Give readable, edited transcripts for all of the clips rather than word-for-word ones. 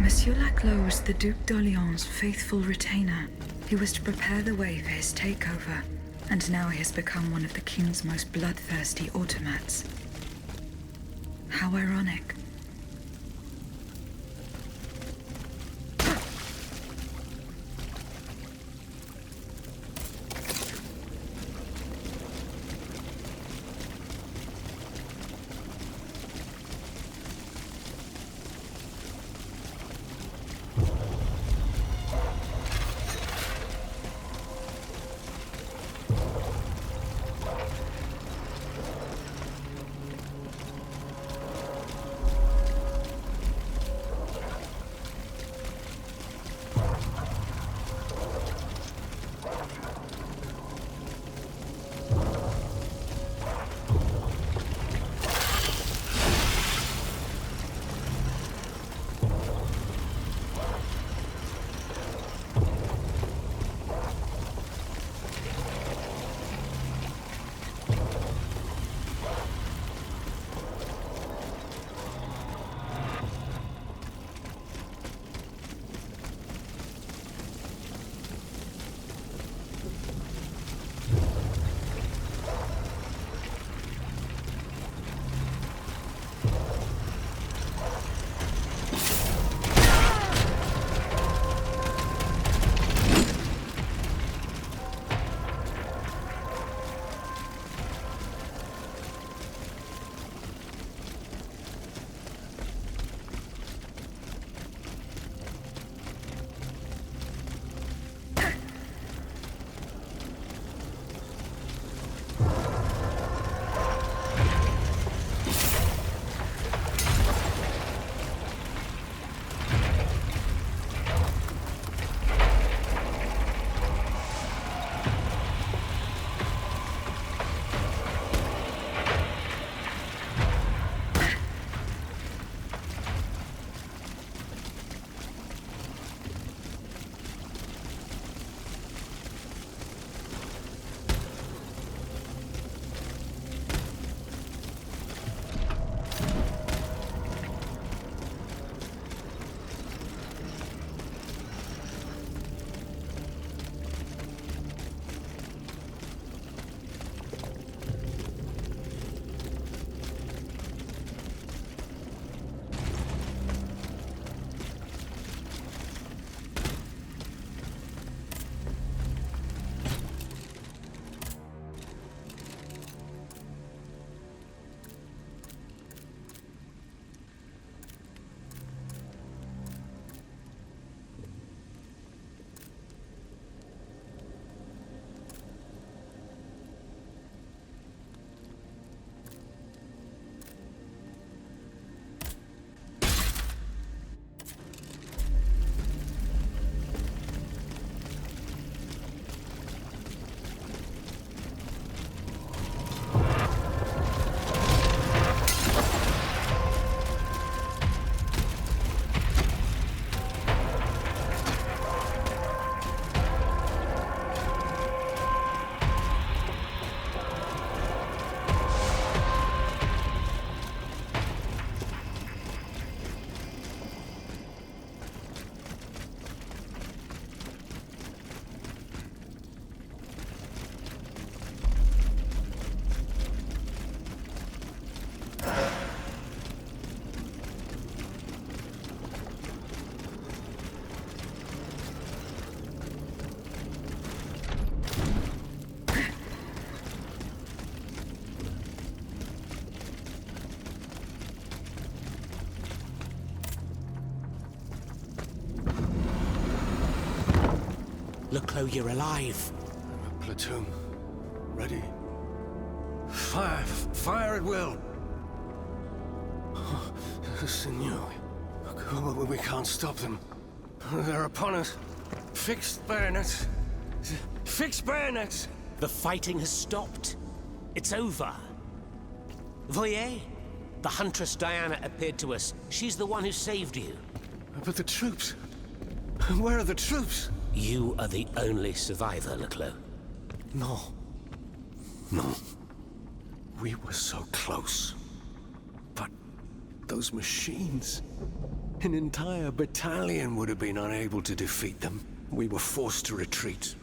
Monsieur Laclos was the Duc d'Orléans' faithful retainer. He was to prepare the way for his takeover, and now he has become one of the king's most bloodthirsty automats. How ironic. Laclos, you're alive. Platoon. Ready. Fire! Fire at will! Oh, Senor. We can't stop them. They're upon us. Fixed bayonets. Fixed bayonets! The fighting has stopped. It's over. Voyez? The Huntress Diana appeared to us. She's the one who saved you. But the troops... Where are the troops? You are the only survivor, Laclos. No. No. We were so close. But those machines... An entire battalion would have been unable to defeat them. We were forced to retreat,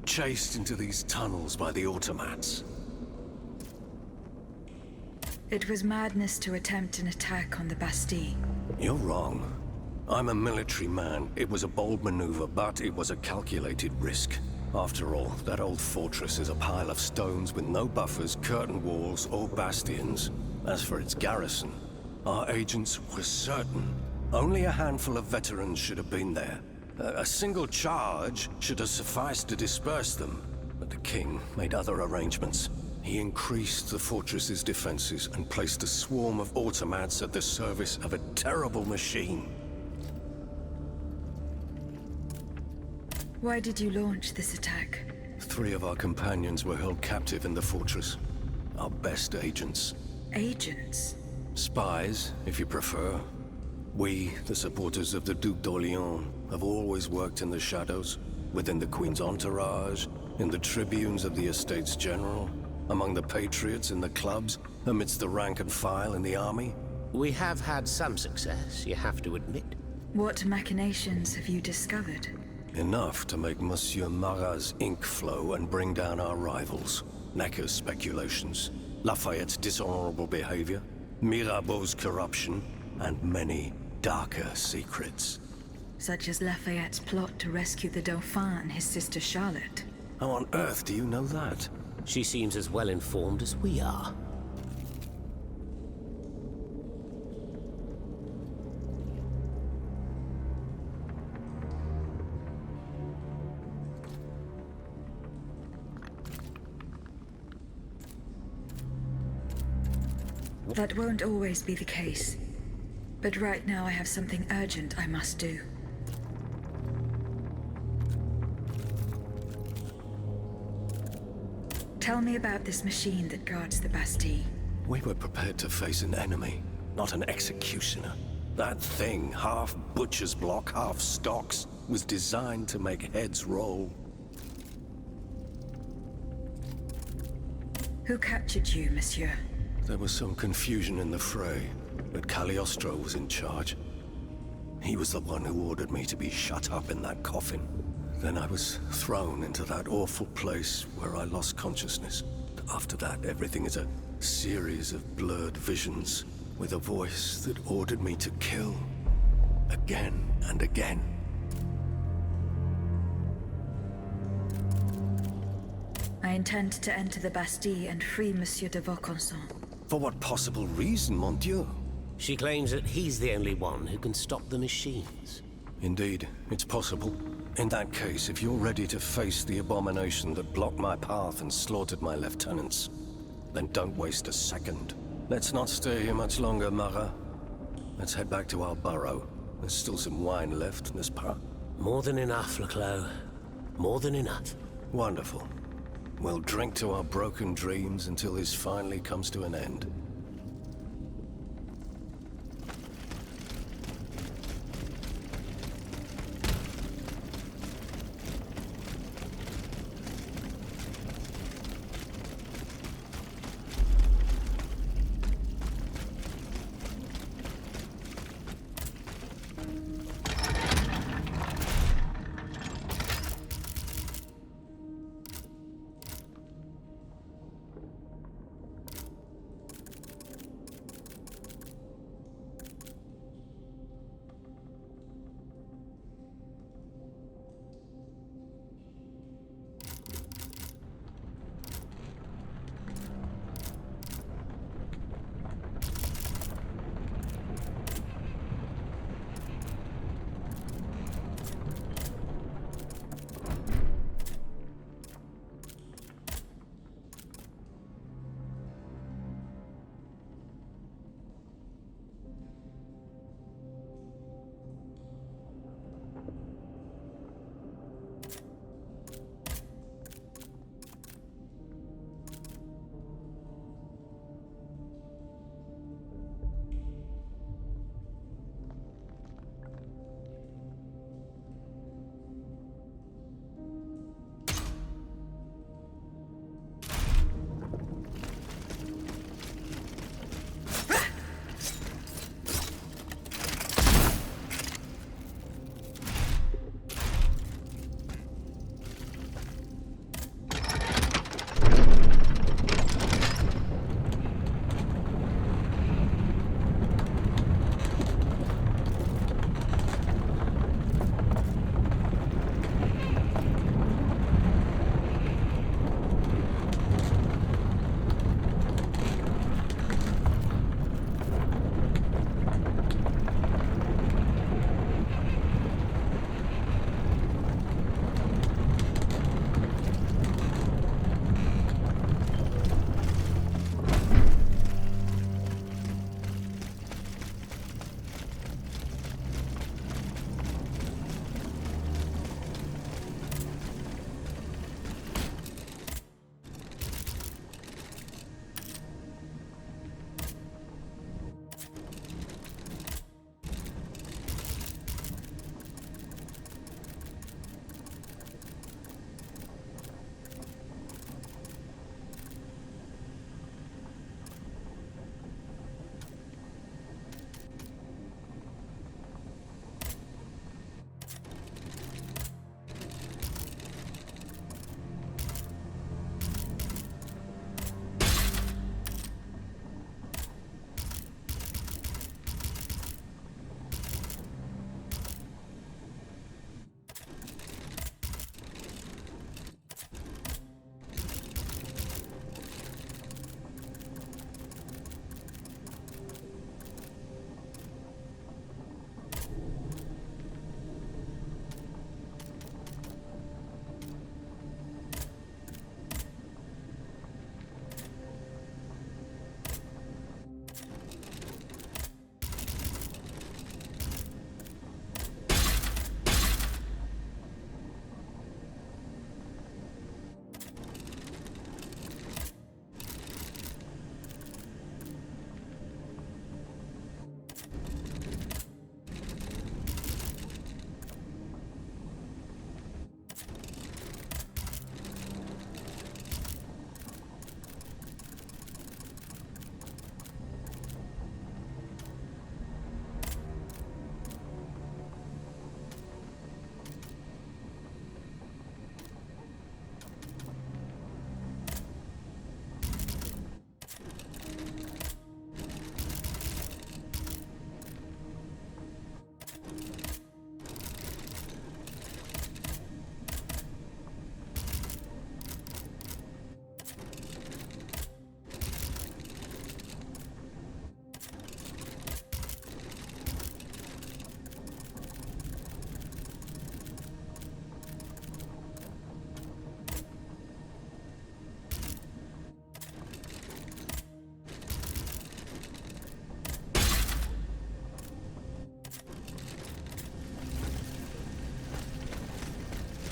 chased into these tunnels by the automats. It was madness to attempt an attack on the Bastille. You're wrong. I'm a military man. It was a bold maneuver, but it was a calculated risk. After all, that old fortress is a pile of stones with no buffers, curtain walls, or bastions. As for its garrison, our agents were certain only a handful of veterans should have been there. A single charge should have sufficed to disperse them, but the king made other arrangements. He increased the fortress's defenses and placed a swarm of automats at the service of a terrible machine. Why did you launch this attack? 3 of our companions were held captive in the fortress. Our best agents. Agents? Spies, if you prefer. We, the supporters of the Duc d'Orléans, have always worked in the shadows, within the Queen's entourage, in the tribunes of the Estates General, among the patriots in the clubs, amidst the rank and file in the army. We have had some success, you have to admit. What machinations have you discovered? Enough to make Monsieur Marat's ink flow and bring down our rivals. Necker's speculations, Lafayette's dishonorable behavior, Mirabeau's corruption, and many darker secrets. Such as Lafayette's plot to rescue the Dauphin and his sister Charlotte. How on earth do you know that? She seems as well informed as we are. That won't always be the case. But right now I have something urgent I must do. Tell me about this machine that guards the Bastille. We were prepared to face an enemy, not an executioner. That thing, half butcher's block, half stocks, was designed to make heads roll. Who captured you, monsieur? There was some confusion in the fray, but Cagliostro was in charge. He was the one who ordered me to be shut up in that coffin. Then I was thrown into that awful place where I lost consciousness. After that, everything is a series of blurred visions, with a voice that ordered me to kill, again and again. I intend to enter the Bastille and free Monsieur de Vaucanson. For what possible reason, mon Dieu? She claims that he's the only one who can stop the machines. Indeed, it's possible. In that case, if you're ready to face the abomination that blocked my path and slaughtered my lieutenants, then don't waste a second. Let's not stay here much longer, Marat. Let's head back to our burrow. There's still some wine left, n'est-ce pas? More than enough, Leclos. More than enough. Wonderful. We'll drink to our broken dreams until this finally comes to an end.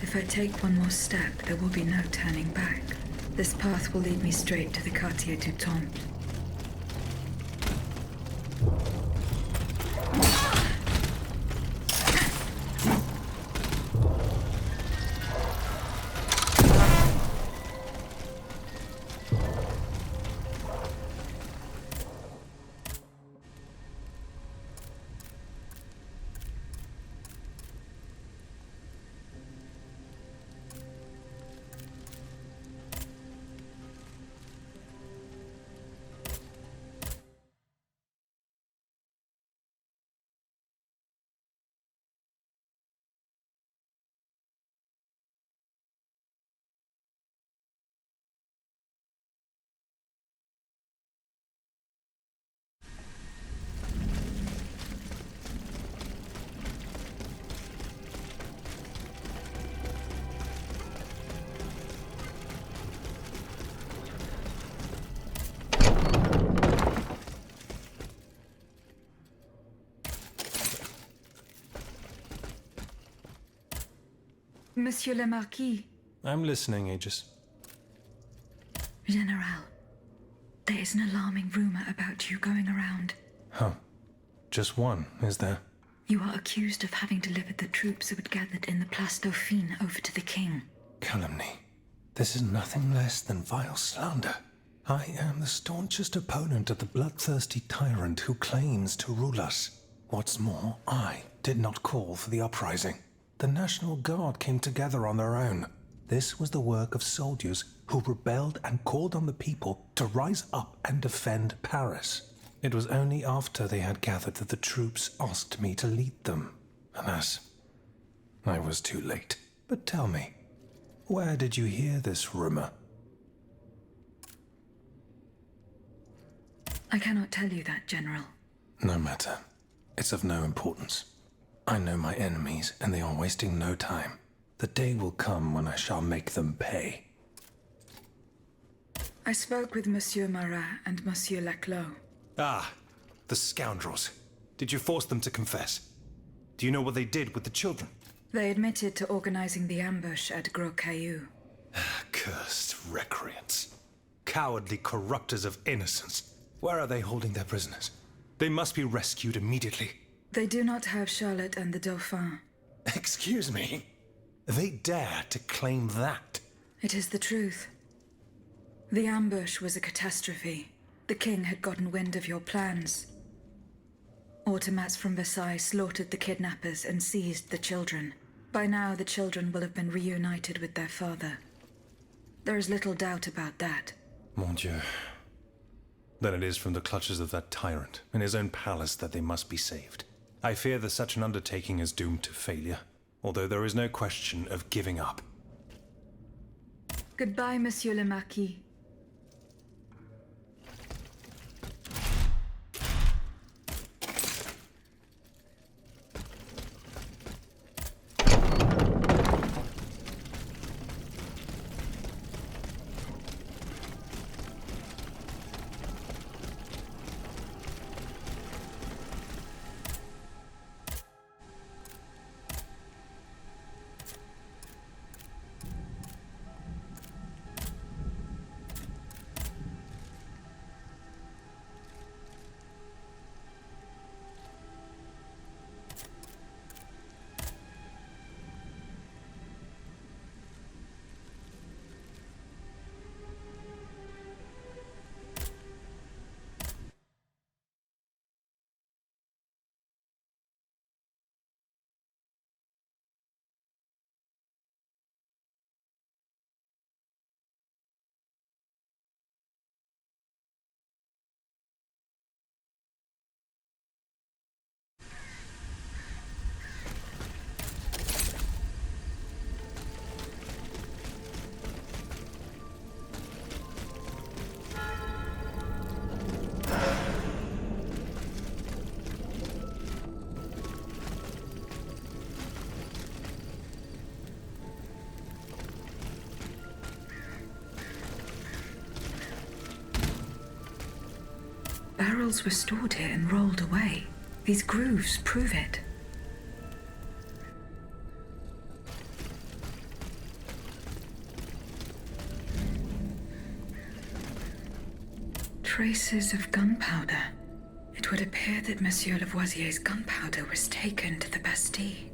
If I take one more step, there will be no turning back. This path will lead me straight to the Quartier du Temple. Monsieur le Marquis. I'm listening, Aegis. General, there is an alarming rumor about you going around. Huh. Just one, is there? You are accused of having delivered the troops who had gathered in the Place Dauphine over to the king. Calumny. This is nothing less than vile slander. I am the staunchest opponent of the bloodthirsty tyrant who claims to rule us. What's more, I did not call for the uprising. The National Guard came together on their own. This was the work of soldiers who rebelled and called on the people to rise up and defend Paris. It was only after they had gathered that the troops asked me to lead them. Alas, I was too late. But tell me, where did you hear this rumor? I cannot tell you that, General. No matter. It's of no importance. I know my enemies, and they are wasting no time. The day will come when I shall make them pay. I spoke with Monsieur Marat and Monsieur Laclos. Ah, the scoundrels. Did you force them to confess? Do you know what they did with the children? They admitted to organizing the ambush at Gros Caillou. Cursed recreants. Cowardly corrupters of innocence. Where are they holding their prisoners? They must be rescued immediately. They do not have Charlotte and the Dauphin. Excuse me? They dare to claim that? It is the truth. The ambush was a catastrophe. The king had gotten wind of your plans. Automats from Versailles slaughtered the kidnappers and seized the children. By now, the children will have been reunited with their father. There is little doubt about that. Mon Dieu. Then it is from the clutches of that tyrant in his own palace that they must be saved. I fear that such an undertaking is doomed to failure, although there is no question of giving up. Goodbye, Monsieur le Marquis. Barrels were stored here and rolled away. These grooves prove it. Traces of gunpowder. It would appear that Monsieur Lavoisier's gunpowder was taken to the Bastille.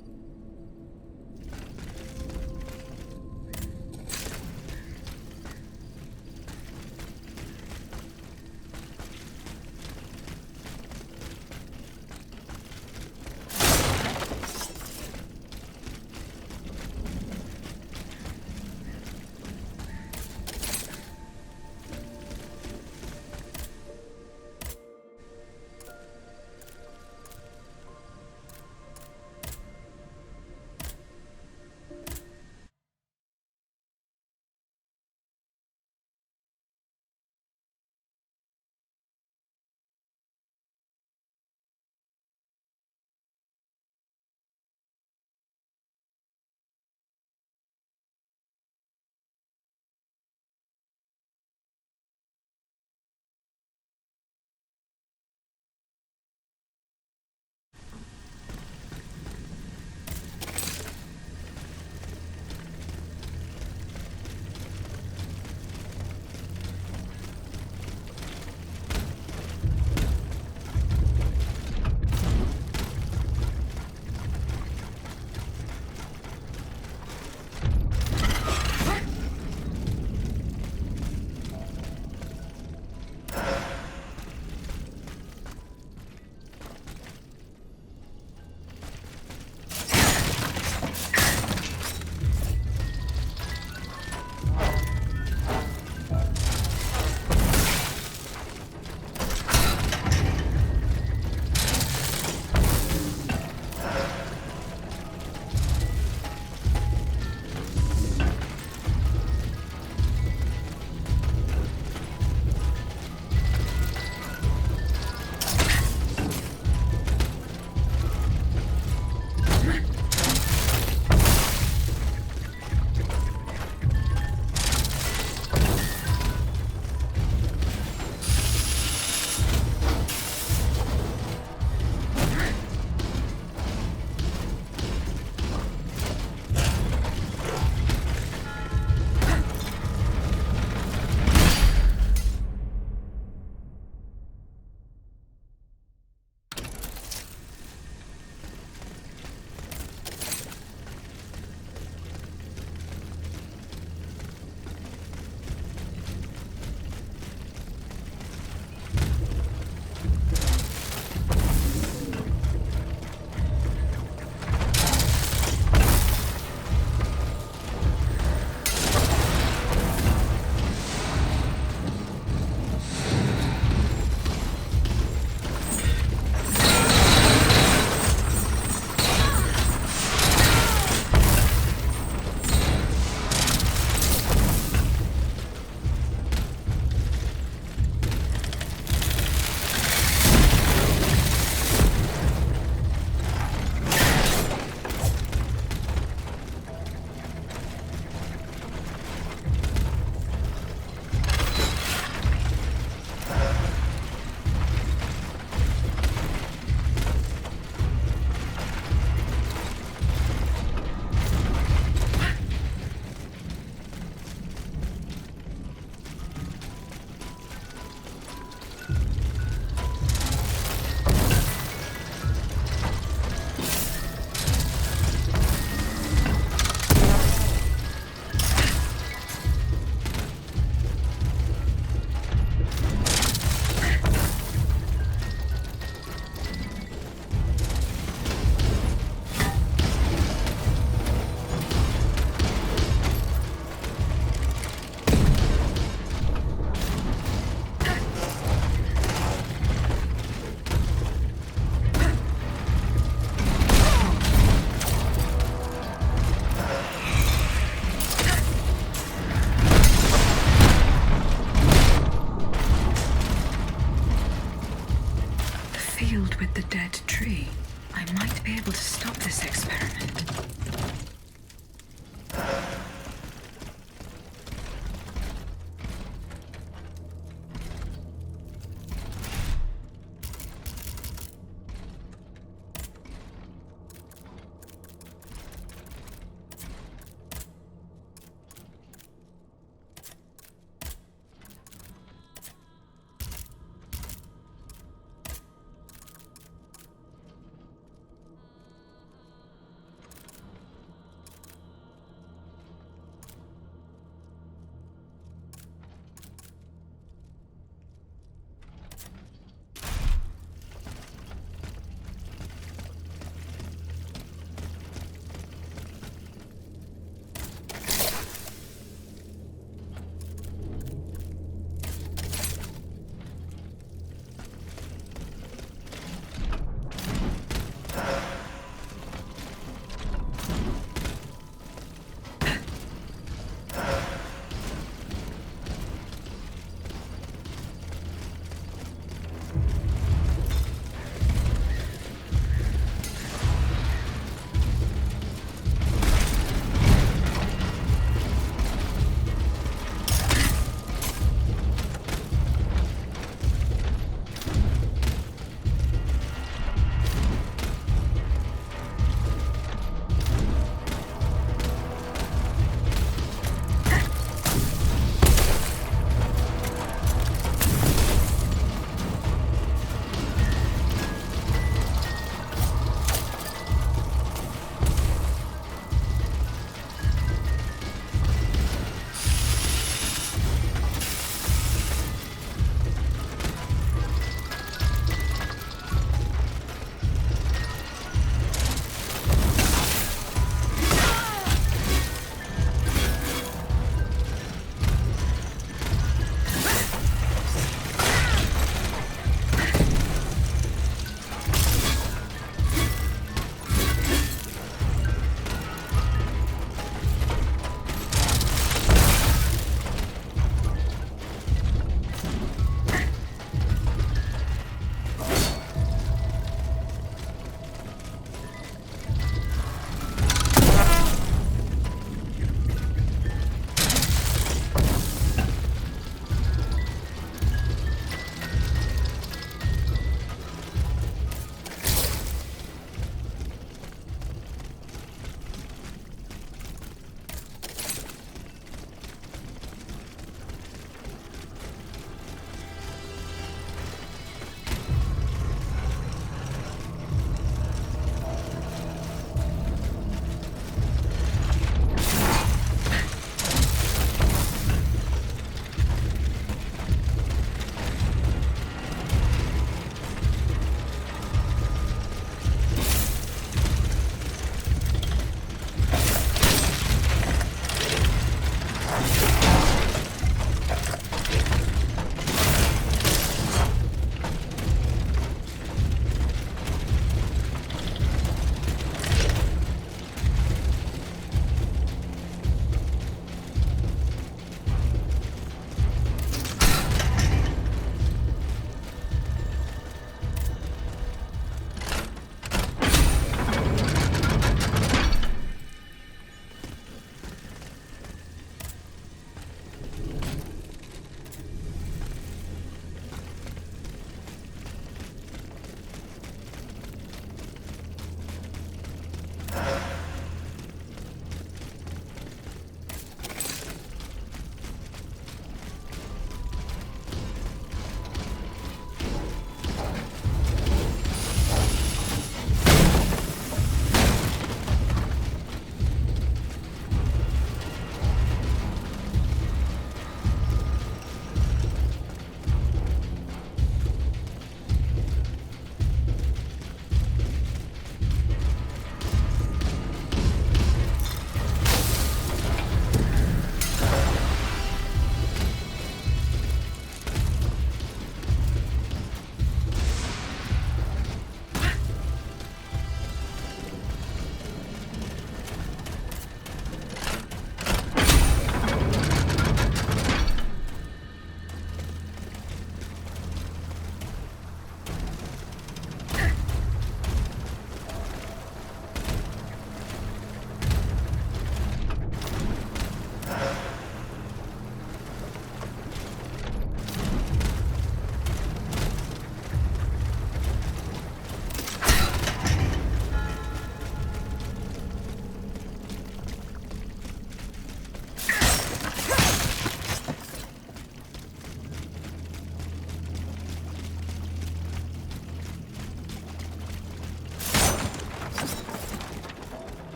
field with the dead tree. I might be able to stop this experiment.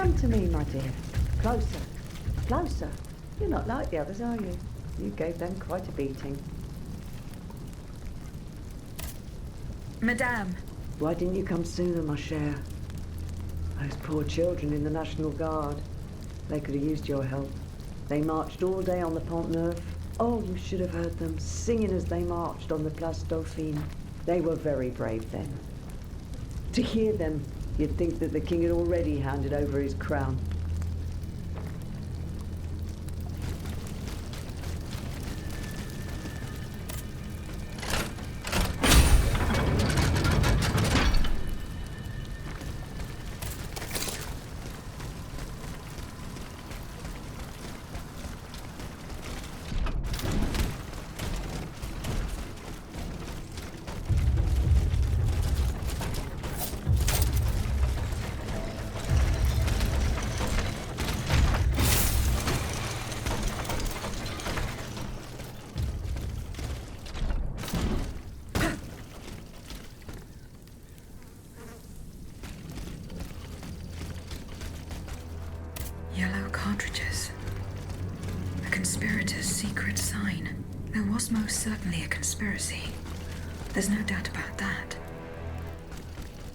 Come to me, my dear. Closer. Closer. You're not like the others, are you? You gave them quite a beating. Madame. Why didn't you come sooner, ma chère? Those poor children in the National Guard. They could have used your help. They marched all day on the Pont Neuf. Oh, you should have heard them singing as they marched on the Place Dauphine. They were very brave then. To hear them, you'd think that the king had already handed over his crown. Yellow cartridges. A conspirator's secret sign. There was most certainly a conspiracy. There's no doubt about that.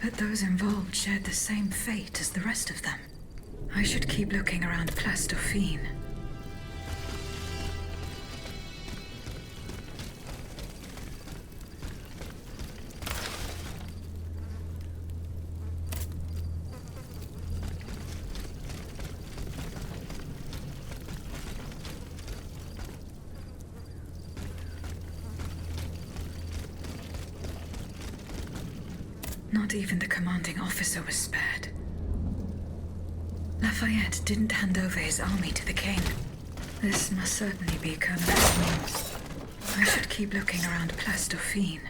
But those involved shared the same fate as the rest of them. I should keep looking around Place Dauphine. Not even the commanding officer was spared. Lafayette didn't hand over his army to the king. This must certainly be Colonel Esmond's. I should keep looking around Place Dauphine.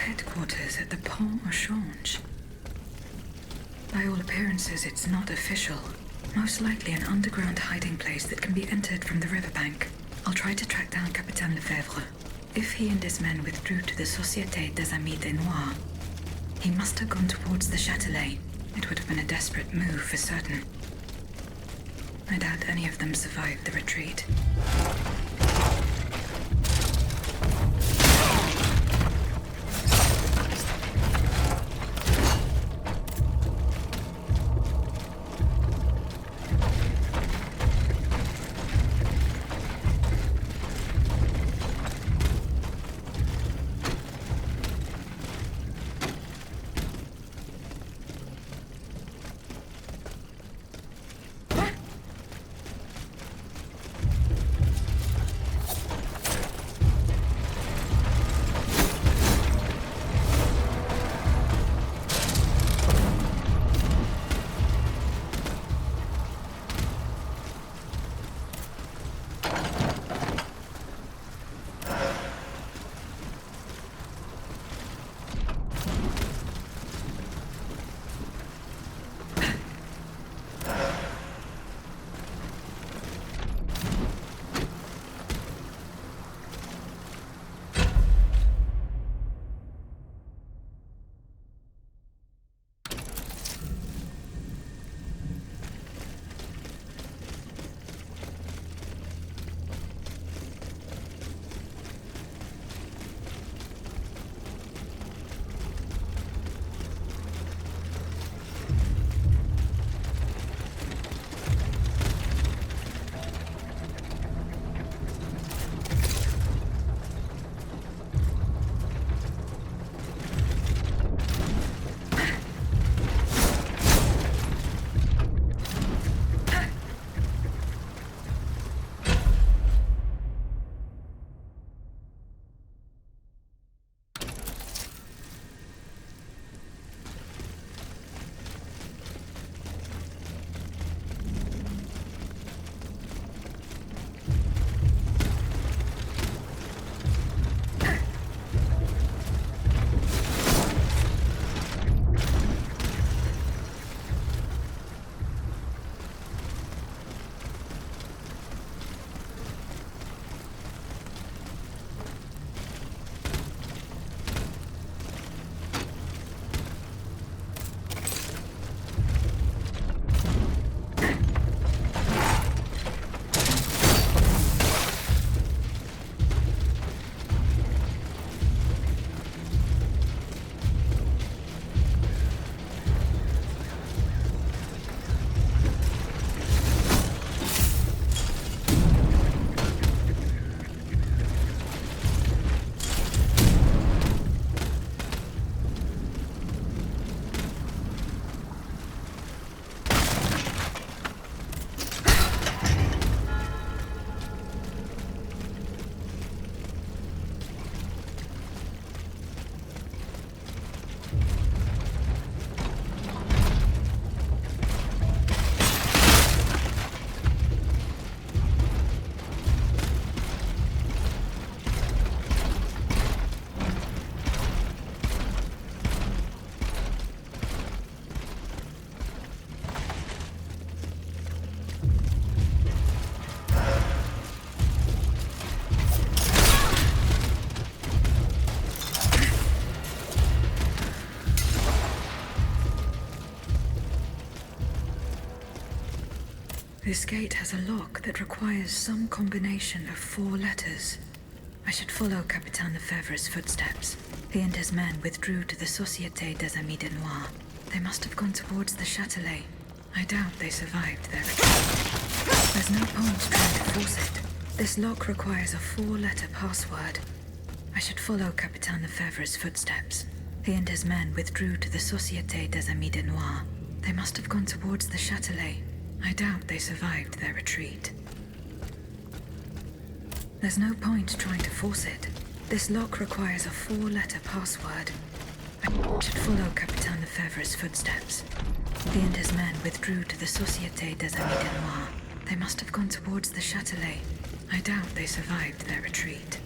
Headquarters at the Pont au Change. By all appearances, it's not official. Most likely an underground hiding place that can be entered from the riverbank. I'll try to track down Capitaine Lefebvre. If he and his men withdrew to the Société des Amis des Noirs, he must have gone towards the Châtelet. It would have been a desperate move for certain. I doubt any of them survived the retreat. This gate has a lock that requires some combination of 4 letters. I should follow Capitaine Lefebvre's footsteps. He and his men withdrew to the Société des Amis de Noir. They must have gone towards the Châtelet. I doubt they survived their retreat. There's no point trying to force it. This lock requires a 4-letter password. I should follow Capitaine Lefebvre's footsteps. He and his men withdrew to the Société des Amis de Noir. They must have gone towards the Châtelet. I doubt they survived their retreat. There's no point trying to force it. This lock requires a 4-letter password. I should follow Capitaine Lefebvre's footsteps. He and his men withdrew to the Société des Amis de Noir. They must have gone towards the Châtelet. I doubt they survived their retreat.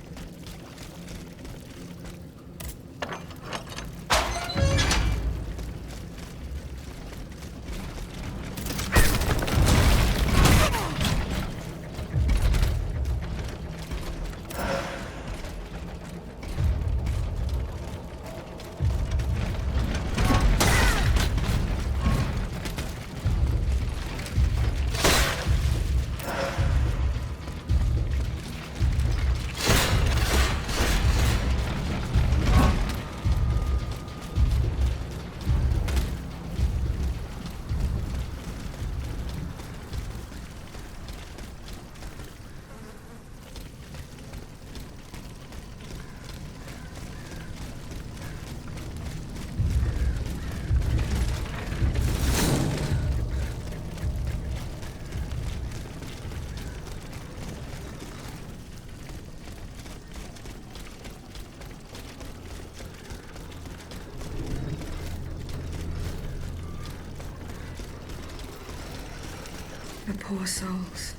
The poor souls.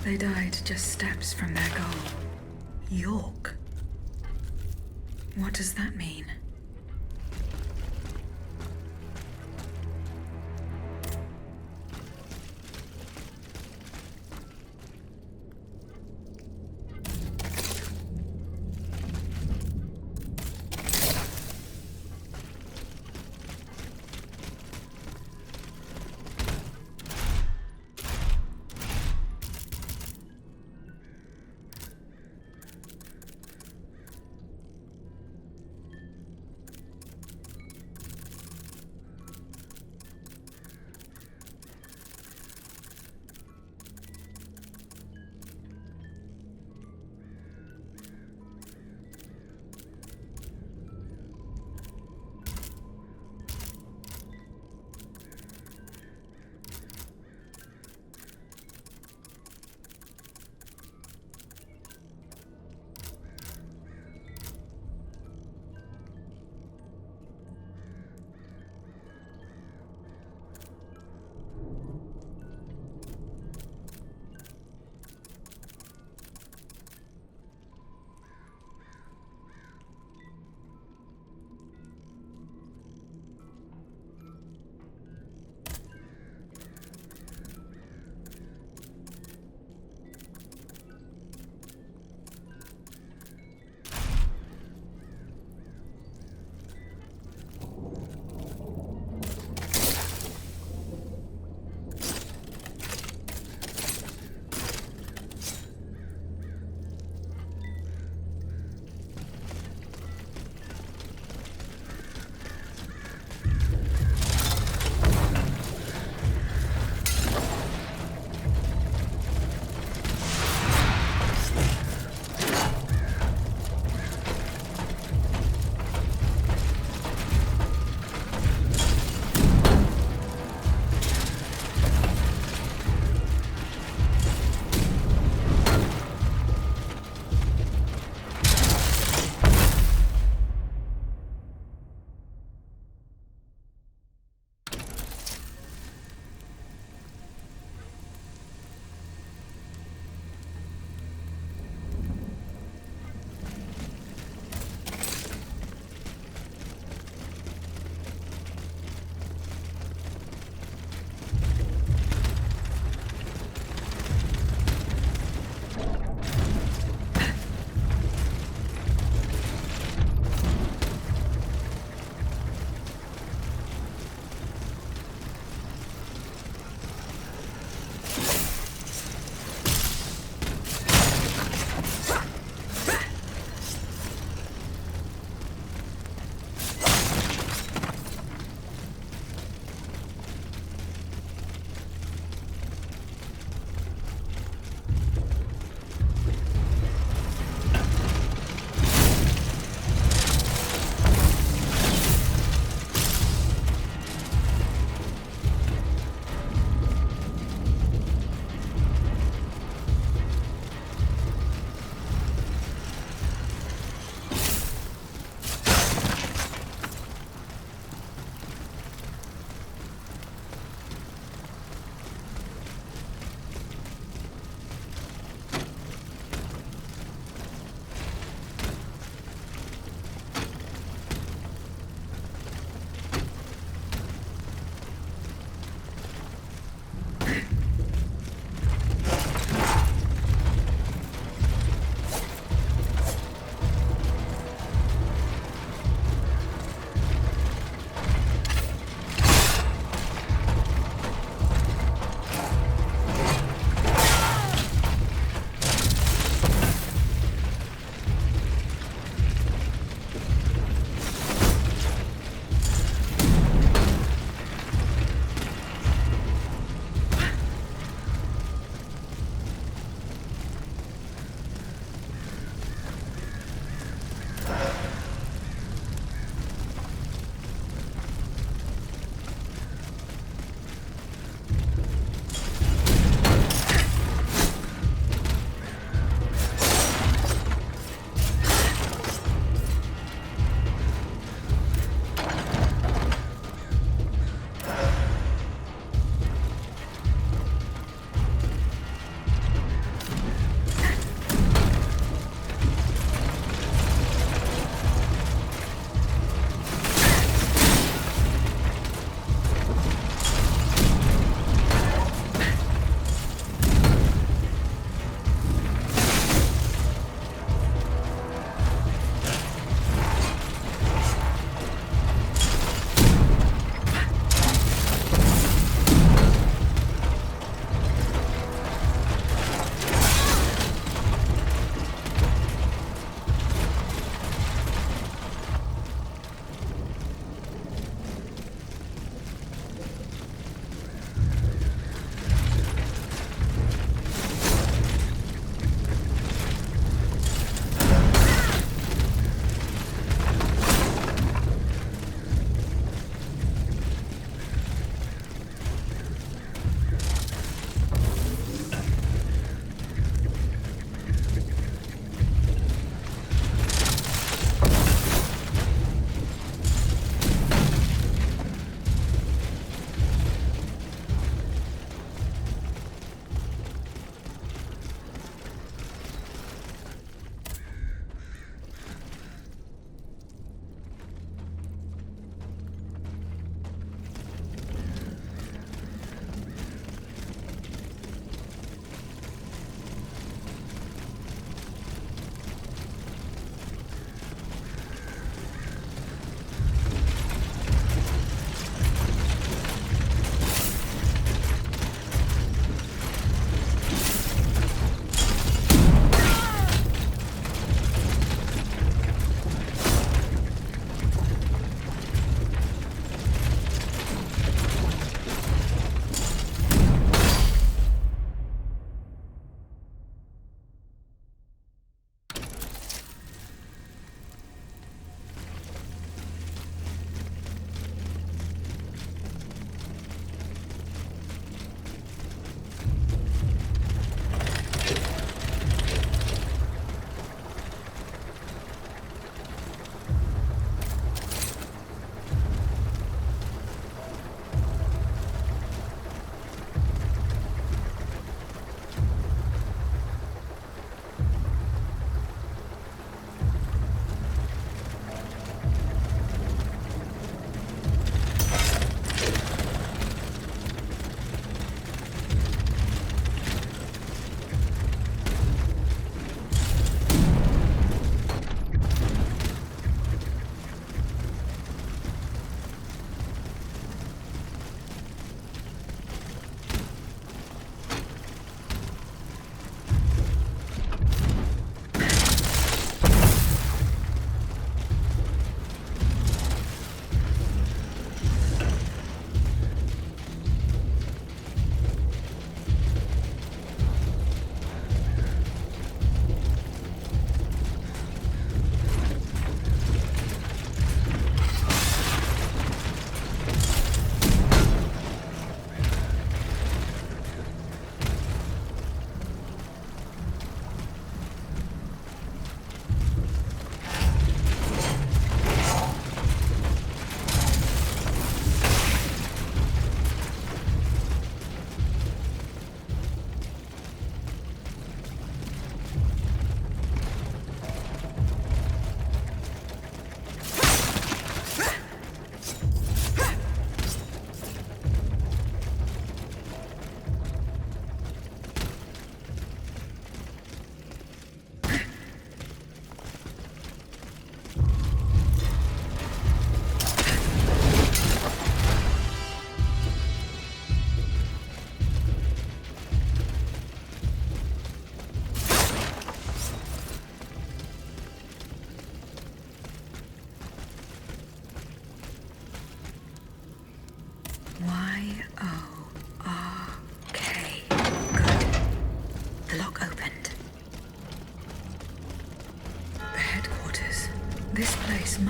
They died just steps from their goal. York? What does that mean?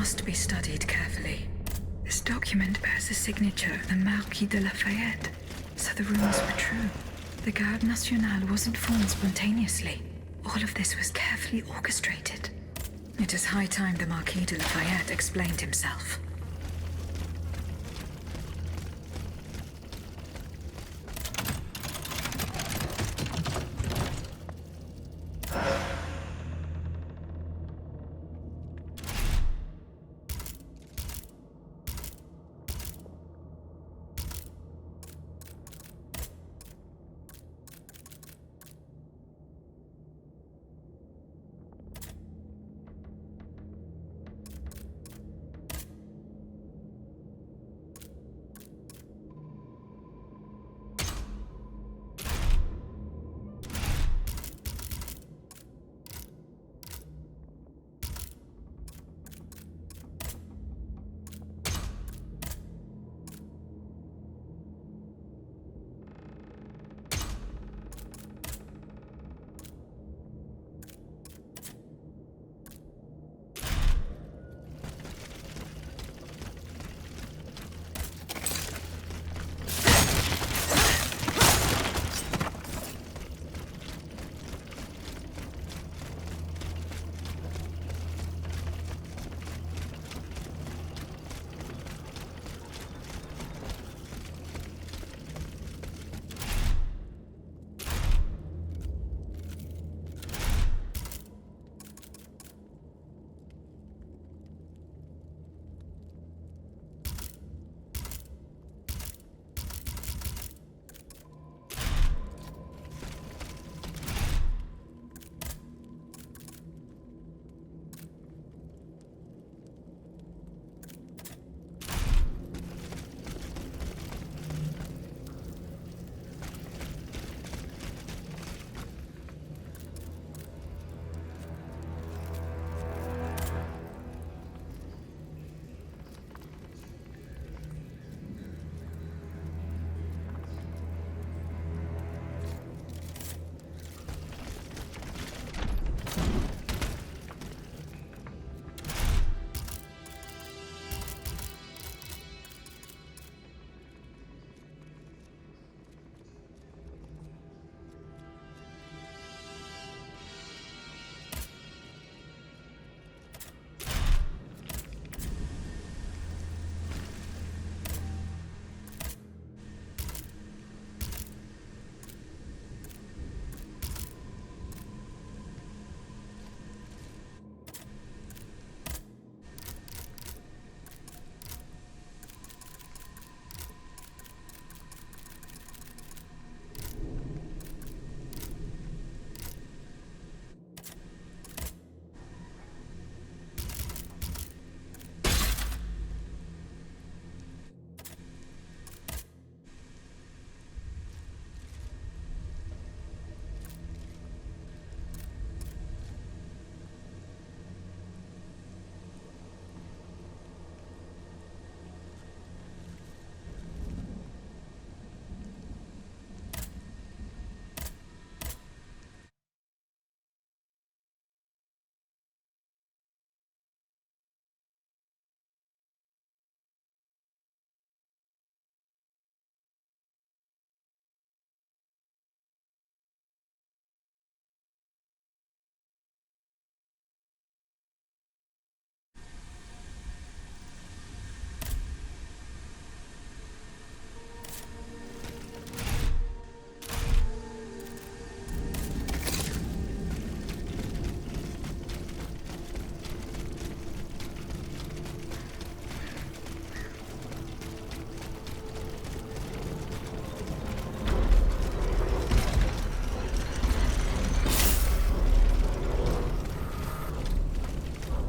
must be studied carefully. This document bears the signature of the Marquis de Lafayette, so the rumors were true. The Garde Nationale wasn't formed spontaneously. All of this was carefully orchestrated. It is high time the Marquis de Lafayette explained himself.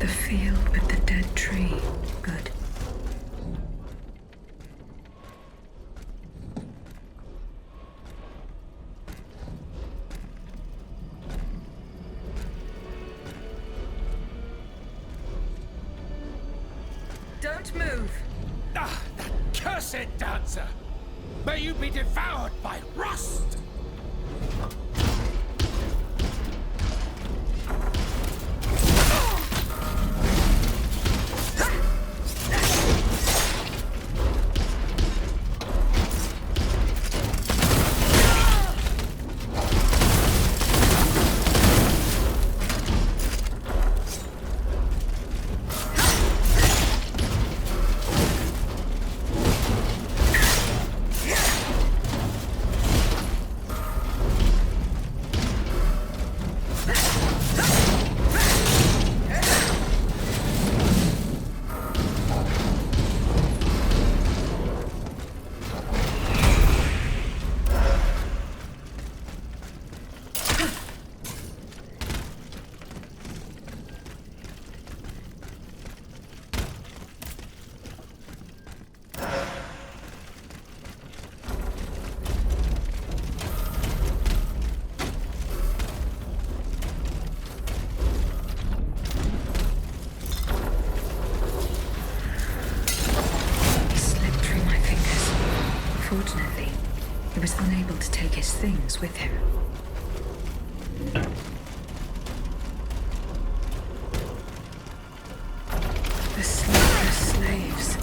The field with the dead tree. Good. Don't move! Ah, that cursed dancer! May you be devoured by rust! unable to take his things with him. The sleepless slaves.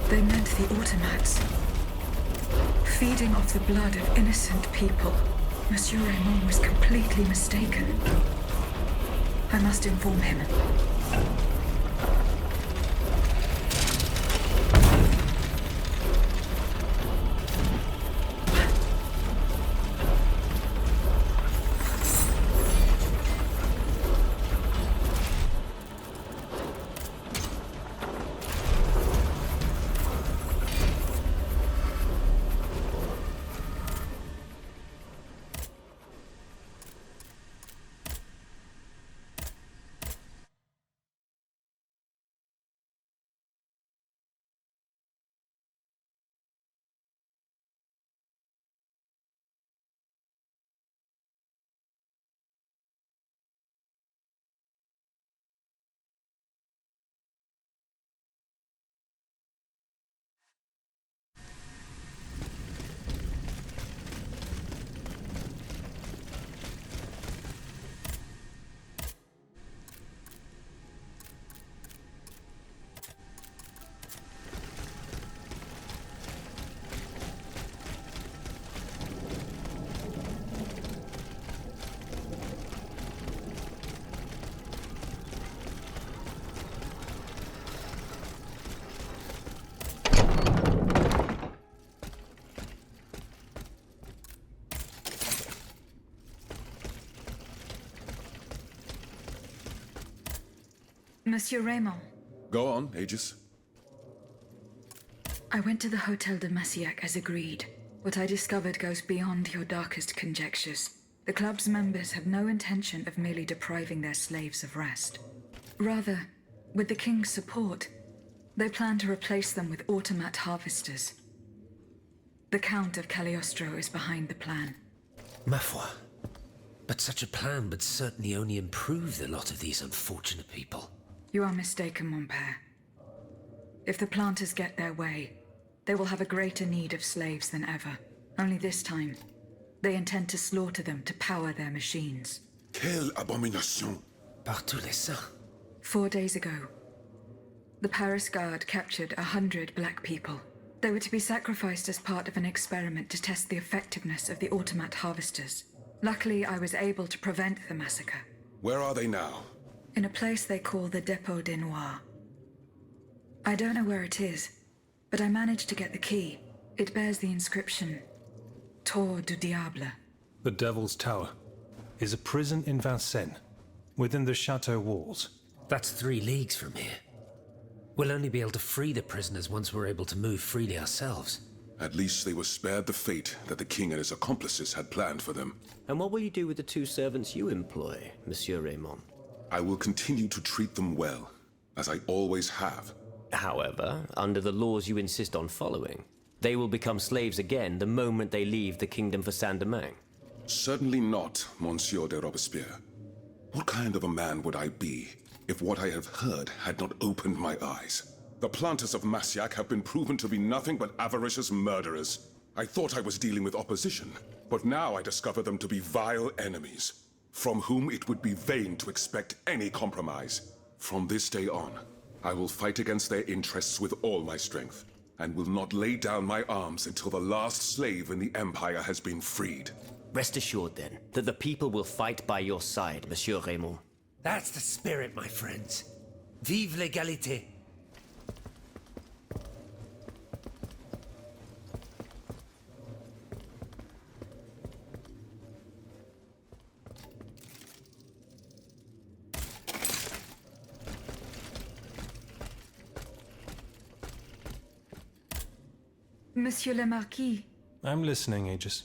They meant the automats. Feeding off the blood of innocent people. Monsieur Raymond was completely mistaken. I must inform him. Monsieur Raymond. Go on, Aegis. I went to the Hotel de Massiac as agreed. What I discovered goes beyond your darkest conjectures. The club's members have no intention of merely depriving their slaves of rest. Rather, with the king's support, they plan to replace them with automat harvesters. The Count of Cagliostro is behind the plan. Ma foi. But such a plan would certainly only improve the lot of these unfortunate people. You are mistaken, mon père. If the planters get their way, they will have a greater need of slaves than ever. Only this time, they intend to slaughter them to power their machines. Quelle abomination! Par tous les saints. 4 days ago, the Paris Guard captured 100 black people. They were to be sacrificed as part of an experiment to test the effectiveness of the automat harvesters. Luckily, I was able to prevent the massacre. Where are they now? In a place they call the Dépôt des Noirs. I don't know where it is, but I managed to get the key. It bears the inscription, Tour du Diable. The Devil's Tower is a prison in Vincennes, within the chateau walls. That's 3 leagues from here. We'll only be able to free the prisoners once we're able to move freely ourselves. At least they were spared the fate that the king and his accomplices had planned for them. And what will you do with the 2 servants you employ, Monsieur Raymond? I will continue to treat them well, as I always have. However, under the laws you insist on following, they will become slaves again the moment they leave the kingdom for Saint-Domingue. Certainly not, Monsieur de Robespierre. What kind of a man would I be if what I have heard had not opened my eyes? The planters of Massiac have been proven to be nothing but avaricious murderers. I thought I was dealing with opposition, but now I discover them to be vile enemies, from whom it would be vain to expect any compromise. From this day on, I will fight against their interests with all my strength, and will not lay down my arms until the last slave in the Empire has been freed. Rest assured, then, that the people will fight by your side, Monsieur Raymond. That's the spirit, my friends. Vive l'égalité! Monsieur le Marquis. I'm listening, Aegis.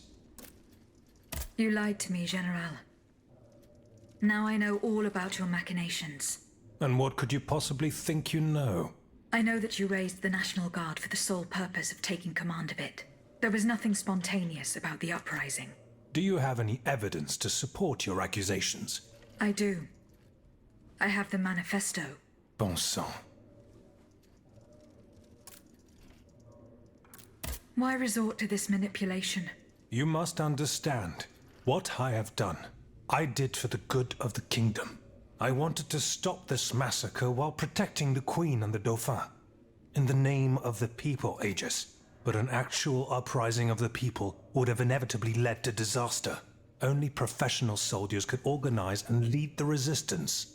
You lied to me, General. Now I know all about your machinations. And what could you possibly think you know? I know that you raised the National Guard for the sole purpose of taking command of it. There was nothing spontaneous about the uprising. Do you have any evidence to support your accusations? I do. I have the manifesto. Bon sang. Why resort to this manipulation? You must understand. What I have done, I did for the good of the kingdom. I wanted to stop this massacre while protecting the Queen and the Dauphin. In the name of the people, Aegis. But an actual uprising of the people would have inevitably led to disaster. Only professional soldiers could organize and lead the resistance.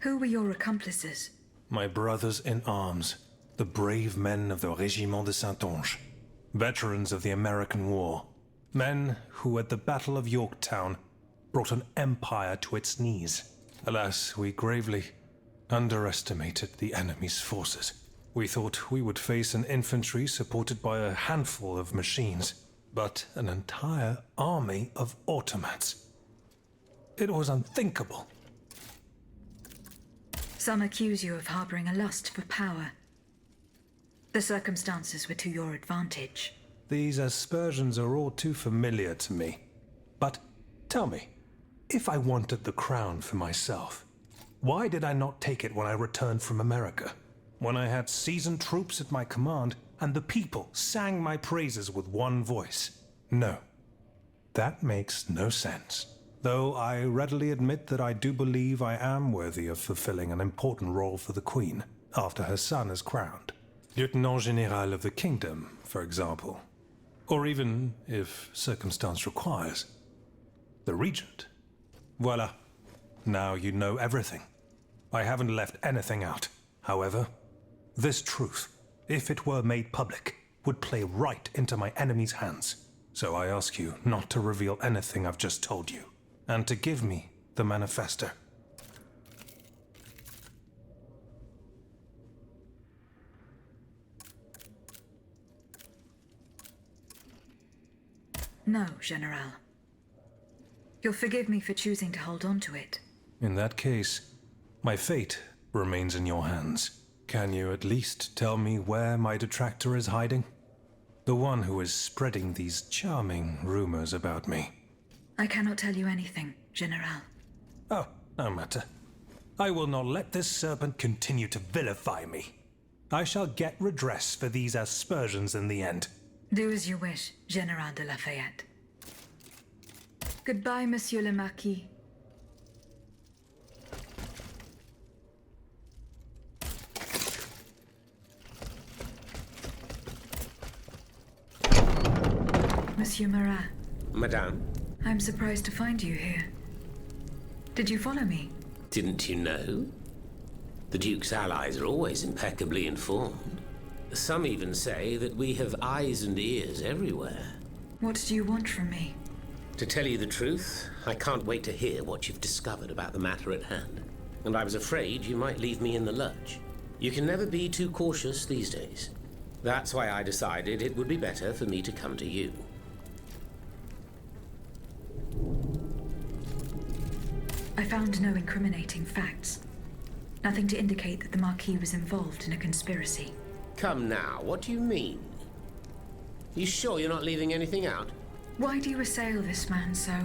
Who were your accomplices? My brothers in arms, the brave men of the Régiment de Saintonge, veterans of the American War, men who at the Battle of Yorktown brought an empire to its knees. Alas, we gravely underestimated the enemy's forces. We thought we would face an infantry supported by a handful of machines, but an entire army of automats. It was unthinkable. Some accuse you of harboring a lust for power. The circumstances were to your advantage. These aspersions are all too familiar to me. But tell me, if I wanted the crown for myself, why did I not take it when I returned from America? When I had seasoned troops at my command, and the people sang my praises with one voice. No, that makes no sense. Though I readily admit that I do believe I am worthy of fulfilling an important role for the Queen, after her son is crowned. Lieutenant General of the Kingdom, for example. Or even, if circumstance requires, the Regent. Voila. Now you know everything. I haven't left anything out. However, this truth, if it were made public, would play right into my enemy's hands. So I ask you not to reveal anything I've just told you, and to give me the manifesto. No, General. You'll forgive me for choosing to hold on to it. In that case, my fate remains in your hands. Can you at least tell me where my detractor is hiding? The one who is spreading these charming rumors about me. I cannot tell you anything, General. Oh, no matter. I will not let this serpent continue to vilify me. I shall get redress for these aspersions in the end. Do as you wish, General de Lafayette. Goodbye, Monsieur le Marquis. Monsieur Marat. Madame? I'm surprised to find you here. Did you follow me? Didn't you know? The Duke's allies are always impeccably informed. Some even say that we have eyes and ears everywhere. What do you want from me? To tell you the truth, I can't wait to hear what you've discovered about the matter at hand. And I was afraid you might leave me in the lurch. You can never be too cautious these days. That's why I decided it would be better for me to come to you. I found no incriminating facts. Nothing to indicate that the Marquis was involved in a conspiracy. Come now, what do you mean? You sure you're not leaving anything out? Why do you assail this man so?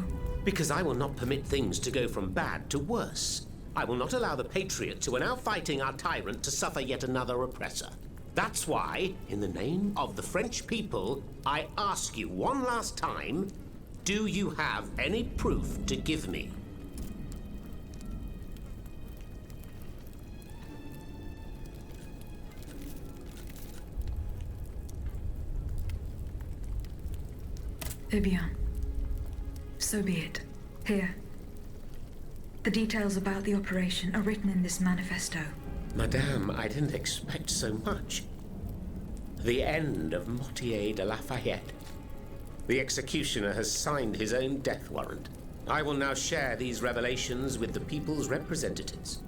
Because I will not permit things to go from bad to worse. I will not allow the patriots who are now fighting our tyrant to suffer yet another oppressor. That's why, in the name of the French people, I ask you one last time, do you have any proof to give me? Eh bien. So be it. Here. The details about the operation are written in this manifesto. Madame, I didn't expect so much. The end of Mortier de Lafayette. The executioner has signed his own death warrant. I will now share these revelations with the people's representatives.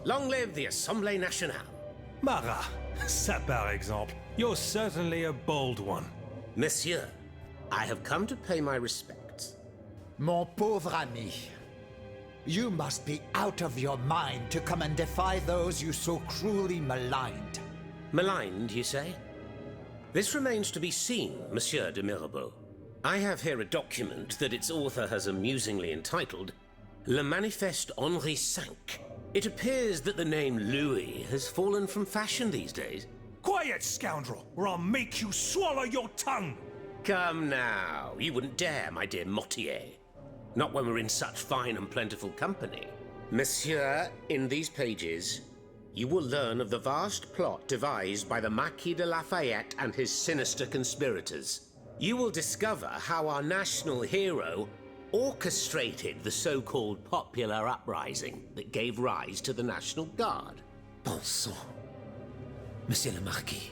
Long live the Assemblée Nationale. Marat, ça par exemple. You're certainly a bold one. Monsieur, I have come to pay my respects. Mon pauvre ami, you must be out of your mind to come and defy those you so cruelly maligned. Maligned, you say? This remains to be seen, Monsieur de Mirabeau. I have here a document that its author has amusingly entitled Le Manifeste Henri V. It appears that the name Louis has fallen from fashion these days. Quiet, scoundrel, or I'll make you swallow your tongue! Come now, you wouldn't dare, my dear Mortier. Not when we're in such fine and plentiful company. Monsieur, in these pages, you will learn of the vast plot devised by the Marquis de Lafayette and his sinister conspirators. You will discover how our national hero orchestrated the so-called popular uprising that gave rise to the National Guard. Bon sang, Monsieur le Marquis.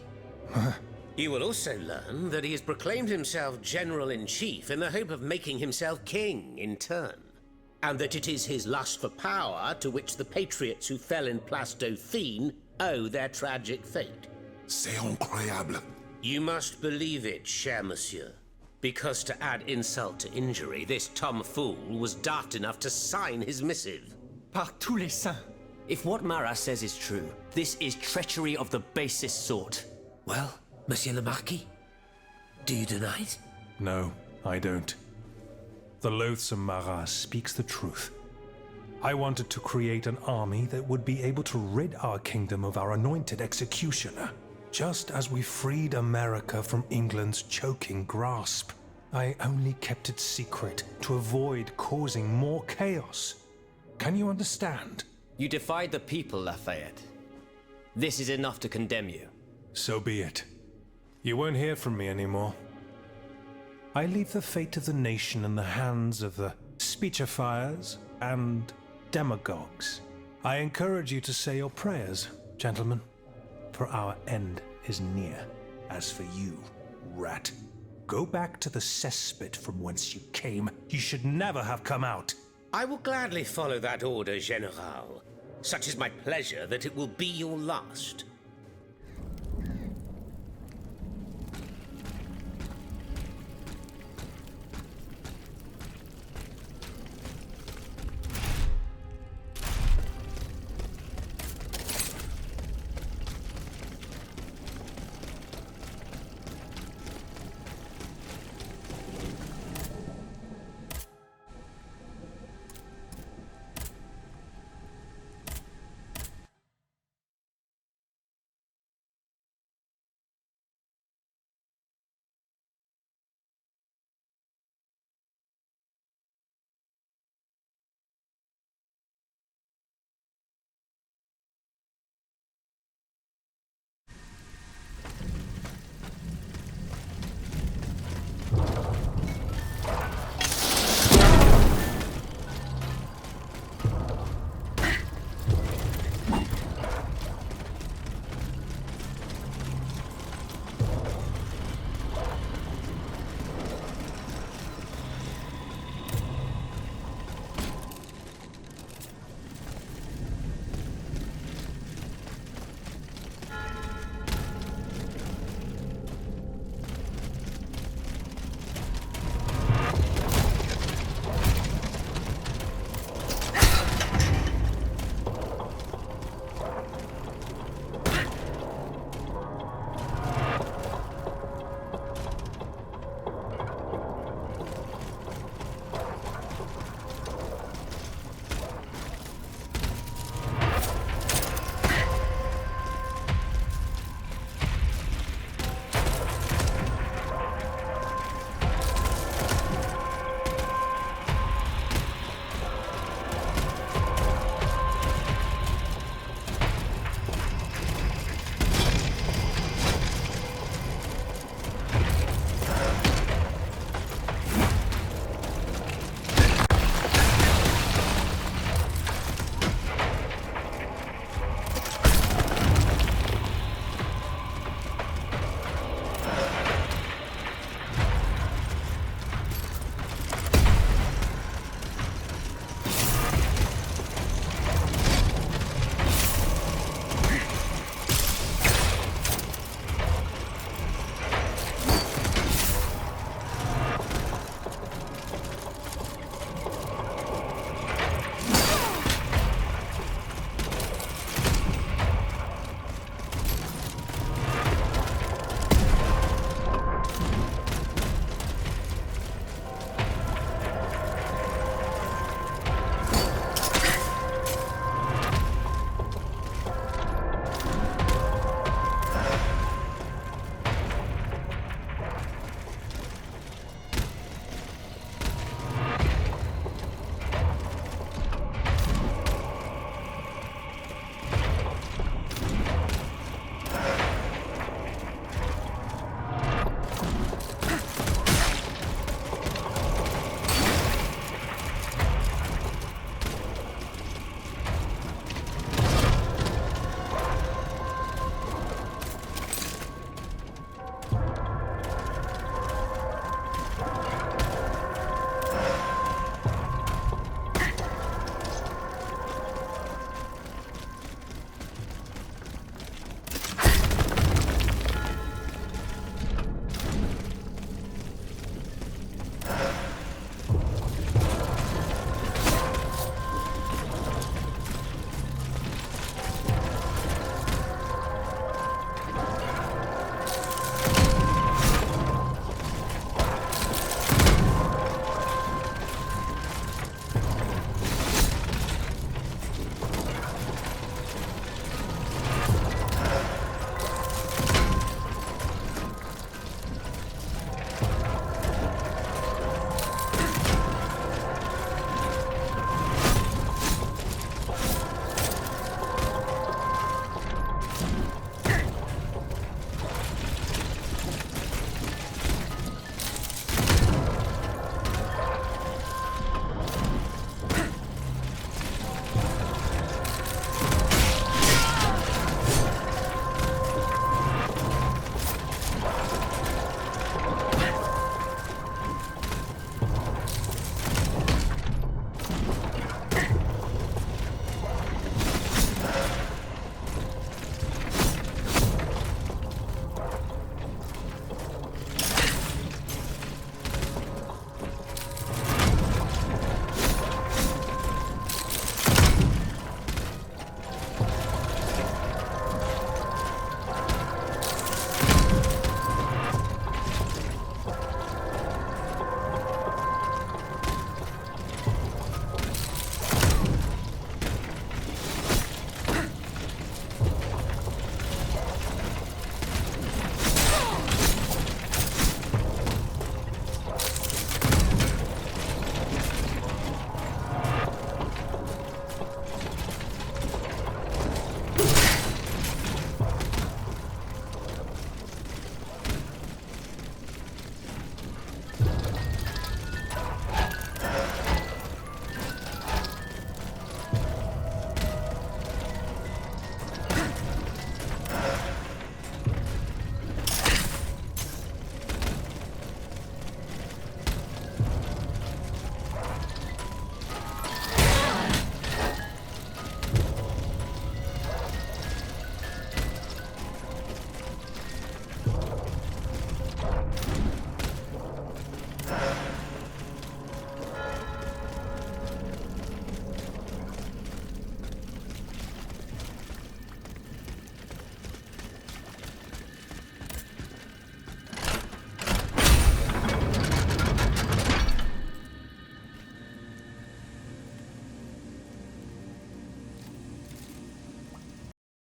You will also learn that he has proclaimed himself General-in-Chief in the hope of making himself king in turn, and that it is his lust for power to which the patriots who fell in Place Dauphine owe their tragic fate. C'est incroyable. You must believe it, cher monsieur, because to add insult to injury, this tomfool was daft enough to sign his missive. Par tous les saints. If what Marat says is true, this is treachery of the basest sort. Well, Monsieur le Marquis, do you deny it? No, I don't. The loathsome Marat speaks the truth. I wanted to create an army that would be able to rid our kingdom of our anointed executioner. Just as we freed America from England's choking grasp. I only kept it secret to avoid causing more chaos. Can you understand? You defied the people, Lafayette. This is enough to condemn you. So be it. You won't hear from me anymore. I leave the fate of the nation in the hands of the speechifiers and demagogues. I encourage you to say your prayers, gentlemen, for our end is near. As for you, rat, go back to the cesspit from whence you came. You should never have come out. I will gladly follow that order, General. Such is my pleasure that it will be your last.